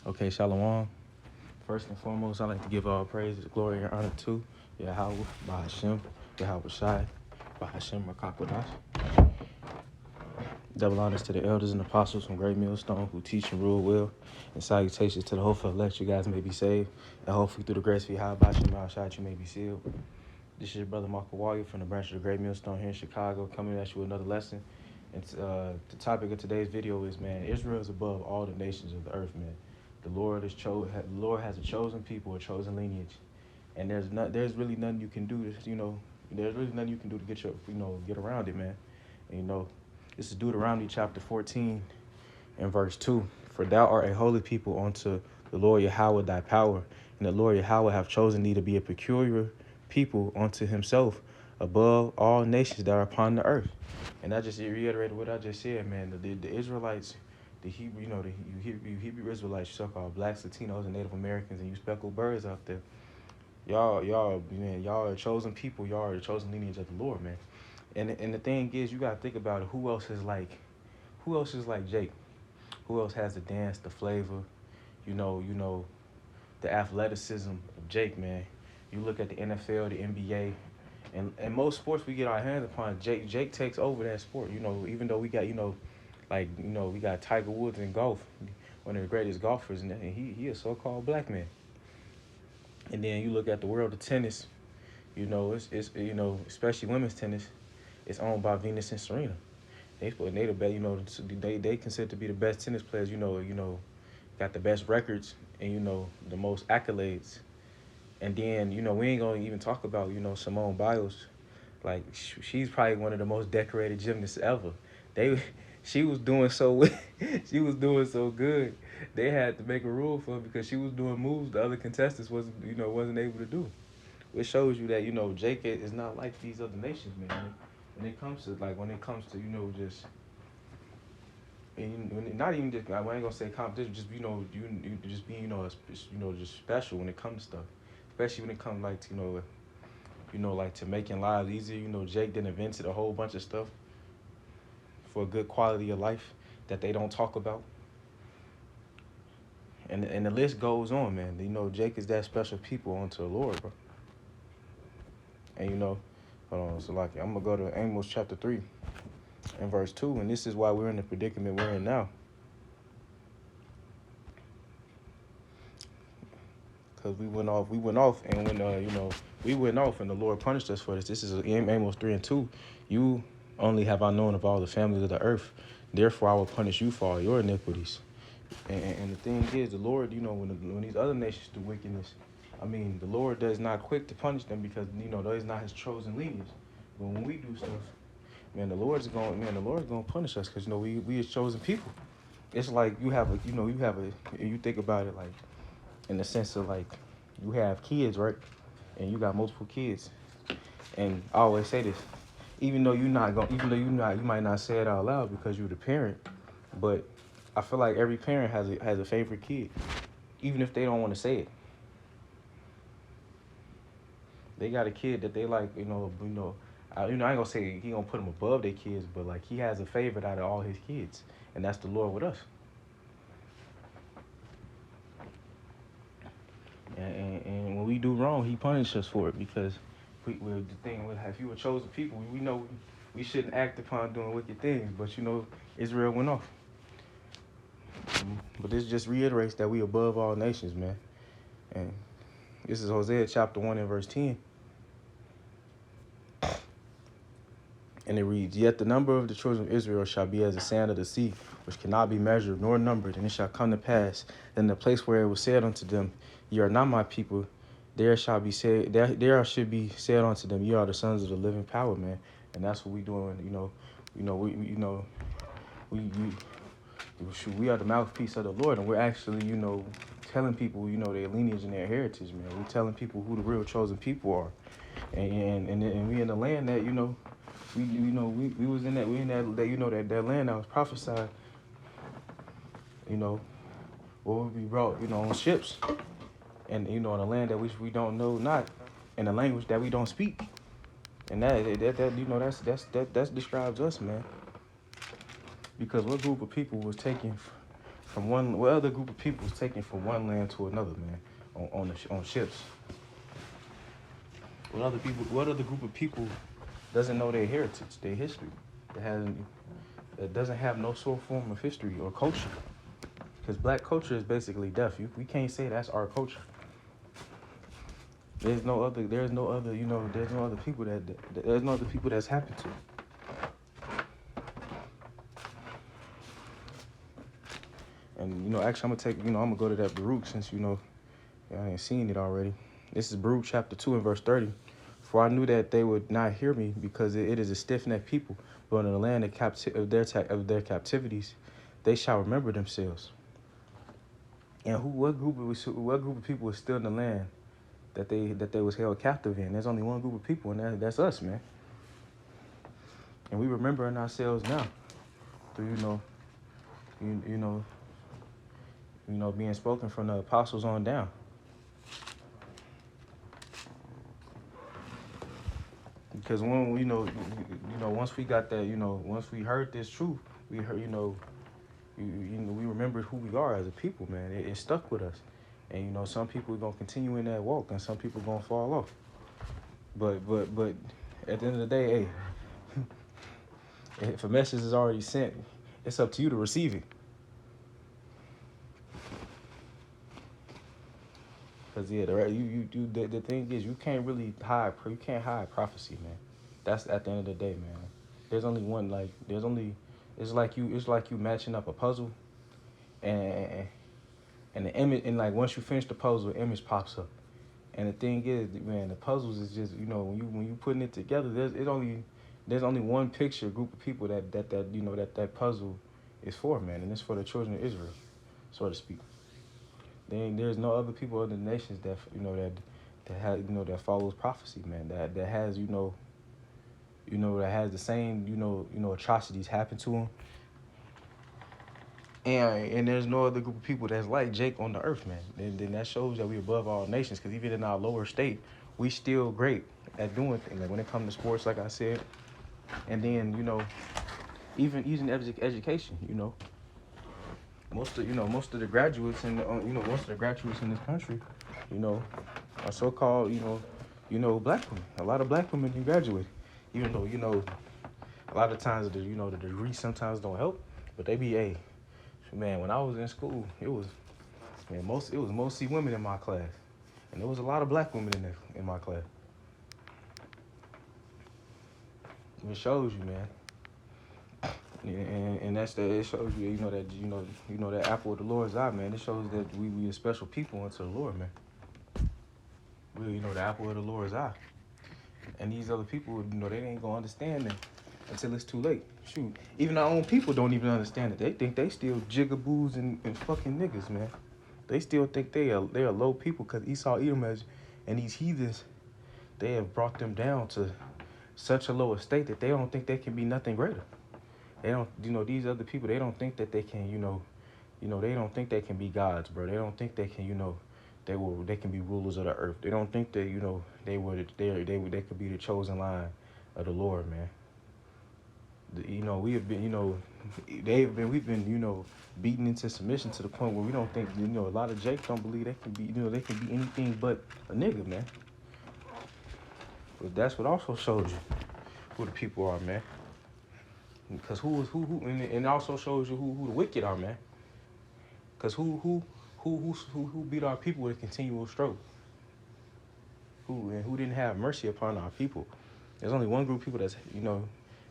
Okay, Shalom. First and foremost, I'd like to give all praise, glory, and honor to Yahweh, Bahashem, Yahweh Shai, Bahashem, Rakakwadash. Double honors to the elders and apostles from Great Millstone who teach and rule well, and salutations to the hopeful elect you guys may be saved, and hopefully through the grace of Yahweh, Bahashem, Shai, you may be sealed. This is your brother Marco Warrior from the branch of the Great Millstone here in Chicago, coming at you with another lesson. And the topic of today's video is, man, Israel is above all the nations of the earth, man. The Lord has a chosen people, a chosen lineage, and there's really nothing you can do to, there's really nothing you can do to get around it, man. And, this is Deuteronomy chapter 14 and verse 2. For thou art a holy people unto the Lord Yahweh thy power, and the Lord Yahweh have chosen thee to be a peculiar people unto himself above all nations that are upon the earth. And I just reiterated what I just said, man. The Israelites, the Hebrew, you Hebrew Israelites, you so-called blacks, Latinos, and Native Americans, and you speckled birds out there. Y'all are chosen people. Y'all are the chosen lineage of the Lord, man. And the thing is, you gotta think about it. Who else is like Jake? Who else has the dance, the flavor, the athleticism of Jake, man? You look at the NFL, the NBA, and most sports we get our hands upon. Jake takes over that sport. Even though we got we got Tiger Woods in golf, one of the greatest golfers, and he a so-called black man. And then you look at the world of tennis. It's especially women's tennis. It's owned by Venus and Serena. They the best. They considered to be the best tennis players. Got the best records and the most accolades. And then we ain't gonna even talk about Simone Biles. Like she's probably one of the most decorated gymnasts ever. She was doing so she was doing so good. They had to make a rule for her because she was doing moves the other contestants wasn't able to do. Which shows you that Jake is not like these other nations, man. When it comes to just and not even just I ain't gonna say competition, just you just being just special when it comes to stuff, especially when it comes like to like to making lives easier. Jake done invented a whole bunch of stuff for a good quality of life that they don't talk about, and the list goes on, man. Jake is that special people unto the Lord, bro. And hold on, so like I'm gonna go to Amos chapter 3 and verse 2, and this is why we're in the predicament we're in now. Because we went off, and we went off, and the Lord punished us for this. This is Amos 3 and 2. You only have I known of all the families of the earth. Therefore, I will punish you for all your iniquities. And the thing is, the Lord, when these other nations do wickedness, the Lord does not quick to punish them because, those not his chosen lineage. But when we do stuff, man, the Lord's going to punish us because, we as chosen people. It's like you think about it like, in the sense of like, you have kids, right? And you got multiple kids. And I always say this, you might not say it out loud because you're the parent, but I feel like every parent has a favorite kid, even if they don't want to say it. They got a kid that they like, I ain't gonna say he gonna put them above their kids, but like he has a favorite out of all his kids, and that's the Lord with us. And when we do wrong, he punishes us for it because if you were chosen people, we know we shouldn't act upon doing wicked things, but Israel went off. But this just reiterates that we above all nations, man. And this is Hosea chapter 1 and verse 10. And it reads, Yet the number of the children of Israel shall be as the sand of the sea, which cannot be measured nor numbered. And it shall come to pass that in the place where it was said unto them, Ye are not my people, there should be said unto them, Ye are the sons of the living power, man. And that's what we doing. We are the mouthpiece of the Lord, and we're actually telling people their lineage and their heritage, man. We're telling people who the real chosen people are, and we in the land that we was in that that land that was prophesied, or would be brought on ships, and in a land that we don't know not, in a language that we don't speak, and that describes us, man. Because what group of people was taken from one, what other group of people is taken from one land to another, man, on ships? What other group of people doesn't know their heritage, their history, that doesn't have no sort of form of history or culture? Because black culture is basically deaf. We can't say that's our culture. There's no other, there's no other people there's no other people that's happened to. And, actually, I'm gonna go to that Baruch since, I ain't seen it already. This is Baruch chapter 2 and verse 30. For I knew that they would not hear me, because it is a stiff-necked people, but in the land of their captivities, they shall remember themselves. And what group of people is still in the land that they was held captive in? There's only one group of people, and that's us, man. And we remembering ourselves now through being spoken from the apostles on down. Because when once we got that, once we heard this truth, we heard, we remembered who we are as a people, man. It stuck with us. And some people are gonna continue in that walk, and some people gonna fall off. But at the end of the day, hey, if a message is already sent, it's up to you to receive it. Cause the thing is, you can't hide prophecy, man. That's at the end of the day, man. There's only one, it's like you matching up a puzzle, and the image, and like once you finish the puzzle, the image pops up. And the thing is, man, the puzzles is just, when you putting it together, there's only one picture group of people that puzzle is for, man, and it's for the children of Israel, so to speak. There's no other people, other nations that that follows prophecy, man. That has that has the same atrocities happen to them. And there's no other group of people that's like Jake on the earth, man. And then that shows that we above all nations, because even in our lower state, we still great at doing things. Like when it comes to sports, like I said, and then even using education, most of the graduates in this country, are so-called black women. A lot of black women can graduate, even though a lot of times the degree sometimes don't help, but they be man. When I was in school, it was mostly women in my class, and there was a lot of black women in my class. It shows you, man. And it shows you, that apple of the Lord's eye, man. It shows that we a special people unto the Lord, man. We, the apple of the Lord's eye. And these other people, they ain't gonna understand it until it's too late. Shoot, even our own people don't even understand it. They think they still jigaboos and fucking niggas, man. They still think they are low people, because Esau, Edom, and these heathens, they have brought them down to such a low estate that they don't think they can be nothing greater. They don't, these other people, they don't think that they can, they don't think they can be gods, bro. They don't think they can, they can be rulers of the earth. They don't think that, they could be the chosen line of the Lord, man. We have been, we've been, beaten into submission to the point where we don't think, a lot of Jakes don't believe they can be, they can be anything but a nigga, man. But that's what also shows you who the people are, man. Because and it also shows you who the wicked are, man. Because who beat our people with a continual stroke? Who didn't have mercy upon our people? There's only one group of people that's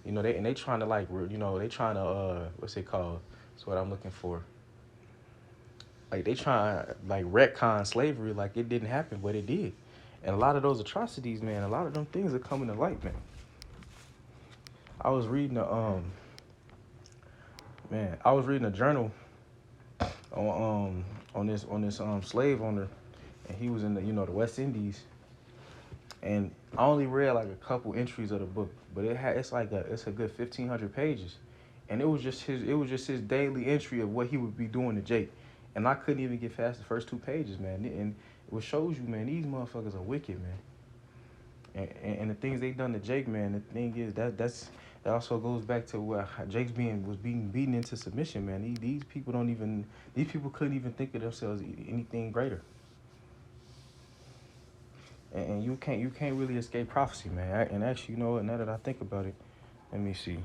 they trying to they trying to what's it called? That's what I'm looking for. Like they trying retcon slavery like it didn't happen, but it did. And a lot of those atrocities, man, a lot of them things are coming to light, man. I was reading a journal on this slave owner, and he was in the West Indies, and I only read like a couple entries of the book, but it's a good 1,500 pages, and it was just his daily entry of what he would be doing to Jake, and I couldn't even get past the first 2 pages, man. And it shows you, man, these motherfuckers are wicked, man. And the things they done to Jake, man. The thing is It also goes back to where Jake's being beaten into submission, man. These people don't even these people couldn't even think of themselves anything greater. And you can't really escape prophecy, man. And actually, you know what? Now that I think about it, let me see.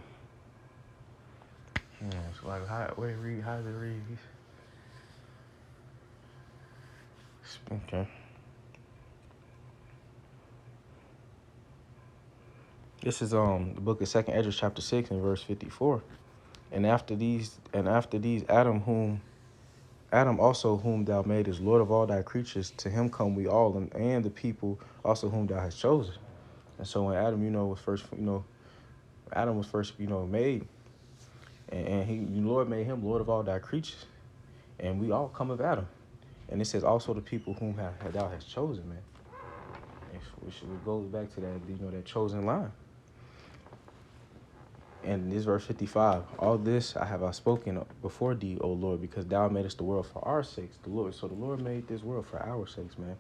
Yeah, so like what it read? How does it read? Okay. This is the book of Second Ezra chapter 6 and verse 54. And after these Adam also whom thou madest Lord of all thy creatures, to him come we all, and the people also whom thou hast chosen. And so when Adam, was first, Adam was first, made, and the Lord made him Lord of all thy creatures, and we all come of Adam. And it says also the people whom thou hast chosen, man. Which goes back to that, that chosen line. And this verse 55, all this have I spoken before thee, O Lord, because thou madest the world for our sakes, the Lord. So the Lord made this world for our sakes, man.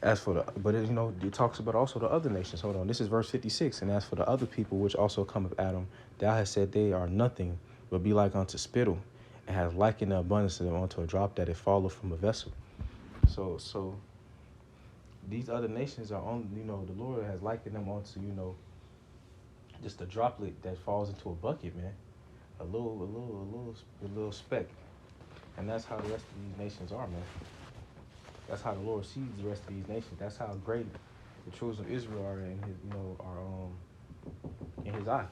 It talks about also the other nations. Hold on, this is verse 56. And as for the other people which also come of Adam, thou hast said they are nothing, but be like unto spittle, and has likened the abundance of them unto a drop that it falleth from a vessel. So these other nations are on, the Lord has likened them onto, just a droplet that falls into a bucket, man. A little speck. And that's how the rest of these nations are, man. That's how the Lord sees the rest of these nations. That's how great the children of Israel are in his, in his eye.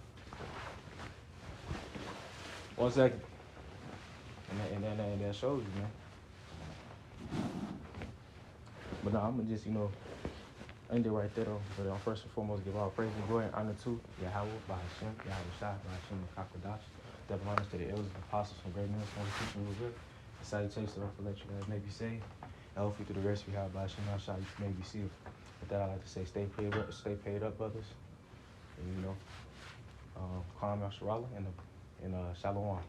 1 second. And that shows you, man. But no, I'm gonna just, end it right there though. But I'll first and foremost give all praise and glory and honor to Yahweh, by Hashem, Yahweh Shai, by Hashem, and Kakadash. Double honors to the elders and apostles from great men, from the teaching of good. The salutations to the let you guys may be saved. And hopefully through the rest of you, by Hashem, Shai, you may be sealed. With that, I like to say, stay paid up, brothers. And, calm Yasharala and Shalom.